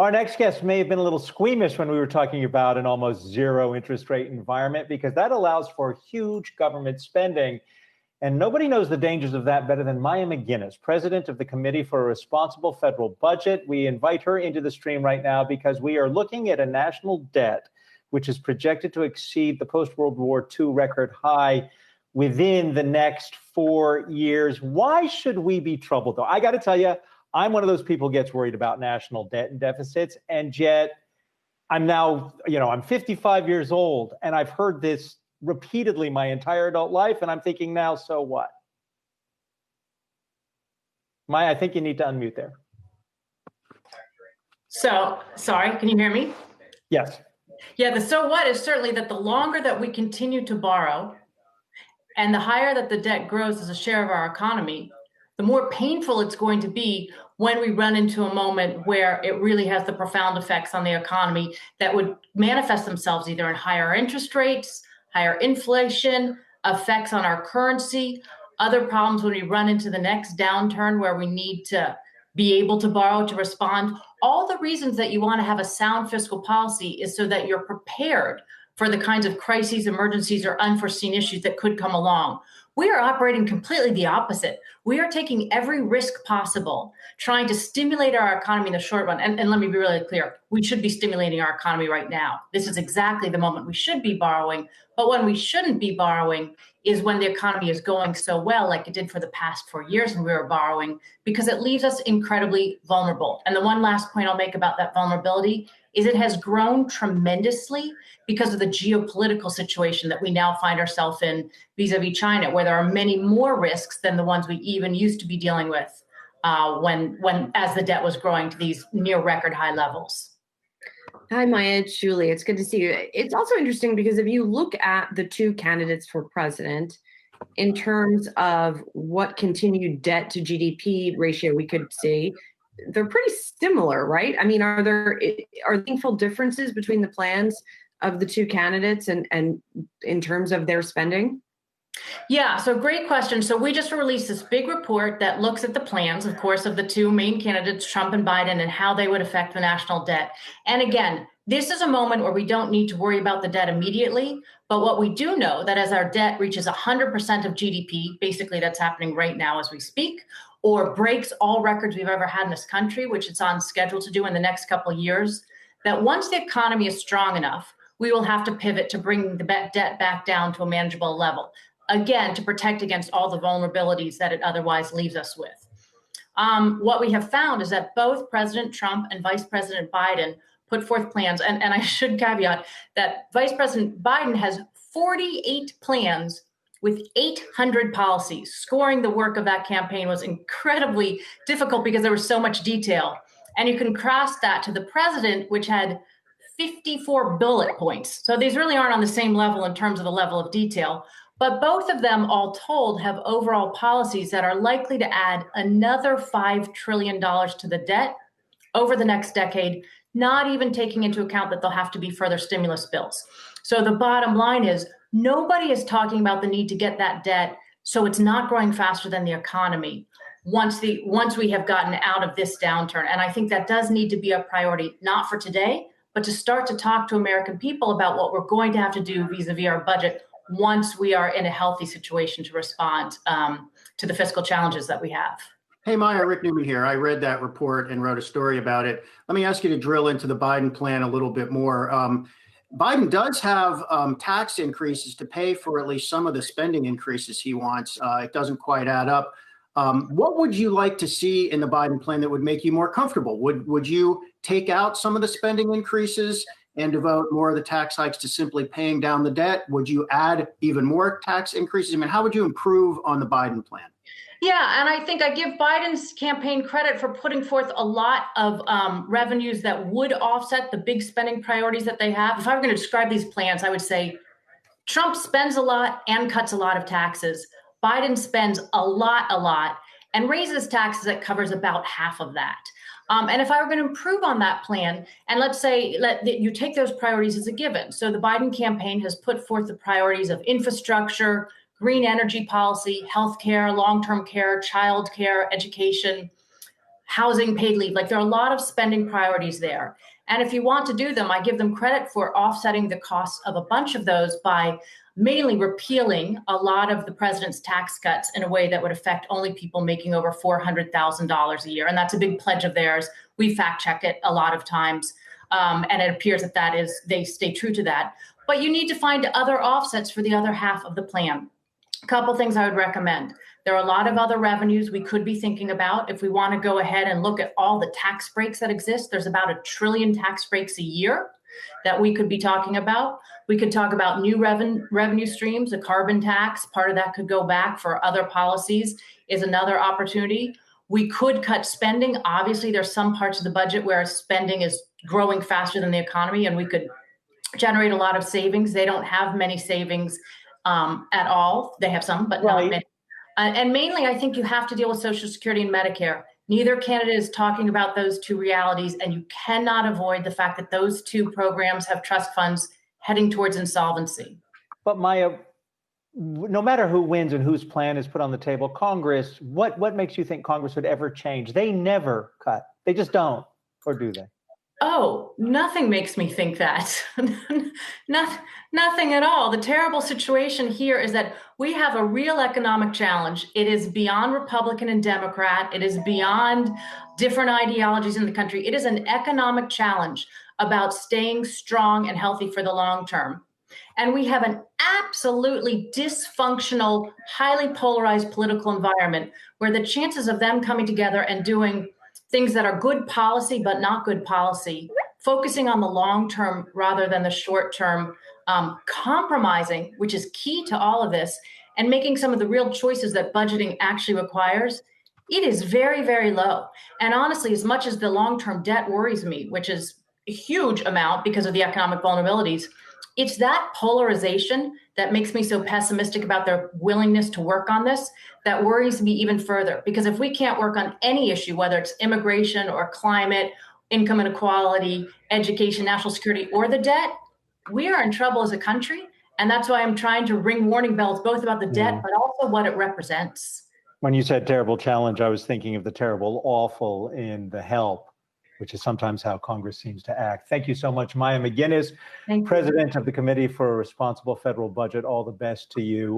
Our next guest may have been a little squeamish when we were talking about an almost zero interest rate environment, because that allows for huge government spending. And nobody knows the dangers of that better than Maya MacGuineas, president of the Committee for a Responsible Federal Budget. We invite her into the stream right now because we are looking at a national debt which is projected to exceed the post-World War II record high within the next 4 years. Why should we be troubled, though? I got to tell you, I'm one of those people who gets worried about national debt and deficits, and yet I'm now, I'm 55 years old, and I've heard this repeatedly my entire adult life, and I'm thinking now, so what? Maya, I think you need to unmute there. So, sorry, can you hear me? Yes. Yeah, the so what is certainly that the longer that we continue to borrow and the higher that the debt grows as a share of our economy, the more painful it's going to be when we run into a moment where it really has the profound effects on the economy that would manifest themselves either in higher interest rates, higher inflation, effects on our currency, other problems when we run into the next downturn where we need to be able to borrow to respond. All the reasons that you want to have a sound fiscal policy is so that you're prepared for the kinds of crises, emergencies, or unforeseen issues that could come along. We are operating completely the opposite. We are taking every risk possible, trying to stimulate our economy in the short run. And let me be really clear, we should be stimulating our economy right now. This is exactly the moment we should be borrowing. But when we shouldn't be borrowing is when the economy is going so well, like it did for the past 4 years when we were borrowing, because it leaves us incredibly vulnerable. And the one last point I'll make about that vulnerability is it has grown tremendously because of the geopolitical situation that we now find ourselves in vis-a-vis China, where there are many more risks than the ones we even used to be dealing with when as the debt was growing to these near record high levels. Hi, Maya, it's Julie. It's good to see you. It's also interesting because if you look at the two candidates for president in terms of what continued debt to GDP ratio we could see, they're pretty similar, right? I mean, are there meaningful differences between the plans of the two candidates and in terms of their spending? Yeah, so great question. So we just released this big report that looks at the plans, of course, of the two main candidates, Trump and Biden, and how they would affect the national debt. And again, this is a moment where we don't need to worry about the debt immediately. But what we do know that as our debt reaches 100% of GDP, basically that's happening right now as we speak, or breaks all records we've ever had in this country, which it's on schedule to do in the next couple of years, that once the economy is strong enough, we will have to pivot to bring the debt back down to a manageable level. Again, to protect against all the vulnerabilities that it otherwise leaves us with. What we have found is that both President Trump and Vice President Biden put forth plans, and I should caveat that Vice President Biden has 48 plans with 800 policies. Scoring the work of that campaign was incredibly difficult because there was so much detail. And you can cross that to the president, which had 54 bullet points. So these really aren't on the same level in terms of the level of detail. But both of them, all told, have overall policies that are likely to add another $5 trillion to the debt over the next decade, not even taking into account that there'll have to be further stimulus bills. So the bottom line is nobody is talking about the need to get that debt so it's not growing faster than the economy once we have gotten out of this downturn. And I think that does need to be a priority, not for today, but to start to talk to American people about what we're going to have to do vis-a-vis our budget once we are in a healthy situation to respond to the fiscal challenges that we have. Hey, Maya, Rick Newman here. I read that report and wrote a story about it. Let me ask you to drill into the Biden plan a little bit more. Biden does have tax increases to pay for at least some of the spending increases he wants. It doesn't quite add up. What would you like to see in the Biden plan that would make you more comfortable? Would you take out some of the spending increases and devote more of the tax hikes to simply paying down the debt? Would you add even more tax increases? I mean, how would you improve on the Biden plan? Yeah, and I think I give Biden's campaign credit for putting forth a lot of revenues that would offset the big spending priorities that they have. If I were going to describe these plans, I would say Trump spends a lot and cuts a lot of taxes. Biden spends a lot, and raises taxes that covers about half of that. And if I were going to improve on that plan, and let's say you take those priorities as a given. So the Biden campaign has put forth the priorities of infrastructure, green energy policy, healthcare, long-term care, child care, education, housing paid leave. Like there are a lot of spending priorities there. And if you want to do them, I give them credit for offsetting the costs of a bunch of those by mainly repealing a lot of the president's tax cuts in a way that would affect only people making over $400,000 a year. And that's a big pledge of theirs. We fact check it a lot of times. And it appears that they stay true to that. But you need to find other offsets for the other half of the plan. A couple things I would recommend. There are a lot of other revenues we could be thinking about if we want to go ahead and look at all the tax breaks that exist. There's about $1 trillion tax breaks a year that we could be talking about. We could talk about new revenue streams, a carbon tax. Part of that could go back for other policies is another opportunity. We could cut spending. Obviously, there's some parts of the budget where spending is growing faster than the economy, and we could generate a lot of savings. They don't have many savings at all. They have some, but not many. And mainly, I think you have to deal with Social Security and Medicare. Neither candidate is talking about those two realities, and you cannot avoid the fact that those two programs have trust funds heading towards insolvency. But Maya, no matter who wins and whose plan is put on the table, Congress, what makes you think Congress would ever change? They never cut. They just don't, or do they? Oh, nothing makes me think that. Nothing at all. The terrible situation here is that we have a real economic challenge. It is beyond Republican and Democrat. It is beyond different ideologies in the country. It is an economic challenge about staying strong and healthy for the long term. And we have an absolutely dysfunctional, highly polarized political environment where the chances of them coming together and doing things that are good policy, but not good policy, focusing on the long term rather than the short term, compromising, which is key to all of this, and making some of the real choices that budgeting actually requires, it is very, very low. And honestly, as much as the long term debt worries me, which is a huge amount because of the economic vulnerabilities, it's that polarization that makes me so pessimistic about their willingness to work on this that worries me even further. Because if we can't work on any issue, whether it's immigration or climate, income inequality, education, national security, or the debt, we are in trouble as a country. And that's why I'm trying to ring warning bells, both about the debt, but also what it represents. When you said terrible challenge, I was thinking of the terrible awful in the help, which is sometimes how Congress seems to act. Thank you so much, Maya MacGuineas, President of the Committee for a Responsible Federal Budget. All the best to you.